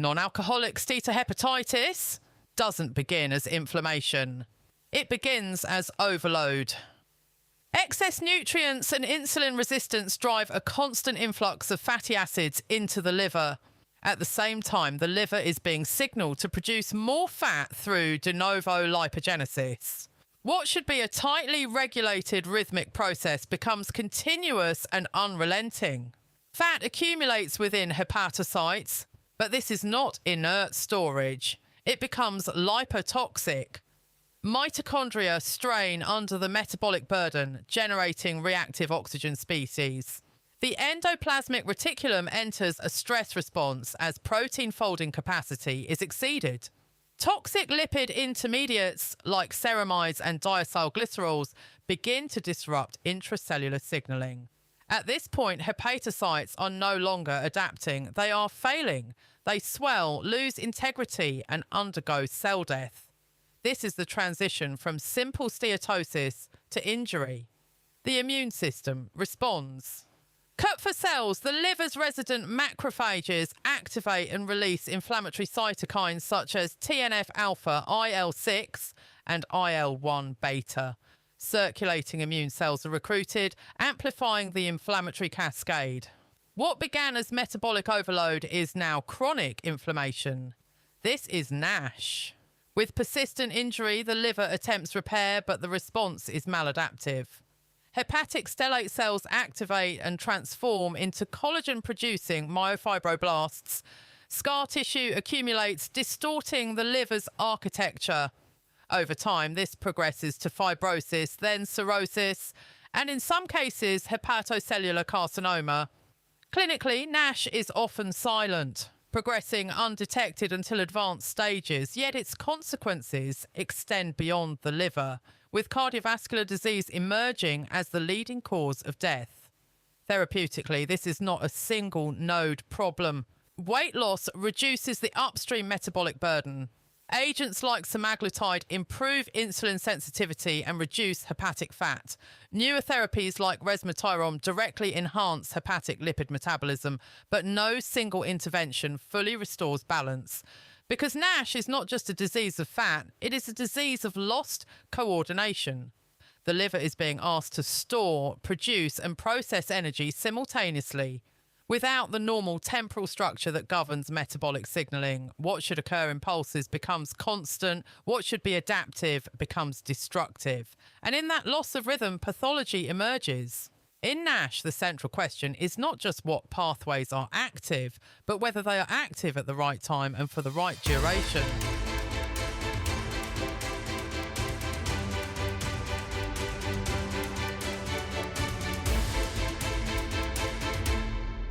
Non-alcoholic steatohepatitis doesn't begin as inflammation. It begins as overload. Excess nutrients and insulin resistance drive a constant influx of fatty acids into the liver. At the same time, the liver is being signaled to produce more fat through de novo lipogenesis. What should be a tightly regulated rhythmic process becomes continuous and unrelenting. Fat accumulates within hepatocytes, but this is not inert storage. It becomes lipotoxic. Mitochondria strain under the metabolic burden, generating reactive oxygen species. The endoplasmic reticulum enters a stress response as protein folding capacity is exceeded. Toxic lipid intermediates like ceramides and diacylglycerols begin to disrupt intracellular signaling. At this point, hepatocytes are no longer adapting. They are failing. They swell, lose integrity, and undergo cell death. This is the transition from simple steatosis to injury. The immune system responds. Kupffer cells, the liver's resident macrophages, activate and release inflammatory cytokines such as TNF-alpha, IL-6 and IL-1 beta. Circulating immune cells are recruited, amplifying the inflammatory cascade. What began as metabolic overload is now chronic inflammation. This is NASH. With persistent injury, the liver attempts repair, but the response is maladaptive. Hepatic stellate cells activate and transform into collagen-producing myofibroblasts. Scar tissue accumulates, distorting the liver's architecture. Over time, this progresses to fibrosis, then cirrhosis, and in some cases, hepatocellular carcinoma. Clinically, NASH is often silent, progressing undetected until advanced stages, yet its consequences extend beyond the liver, with cardiovascular disease emerging as the leading cause of death. Therapeutically, this is not a single node problem. Weight loss reduces the upstream metabolic burden. Agents like semaglutide improve insulin sensitivity and reduce hepatic fat. Newer therapies like resmetirom directly enhance hepatic lipid metabolism, but no single intervention fully restores balance. Because NASH is not just a disease of fat, it is a disease of lost coordination. The liver is being asked to store, produce and process energy simultaneously. Without the normal temporal structure that governs metabolic signaling, what should occur in pulses becomes constant, what should be adaptive becomes destructive. And in that loss of rhythm, pathology emerges. In NASH, the central question is not just what pathways are active, but whether they are active at the right time and for the right duration.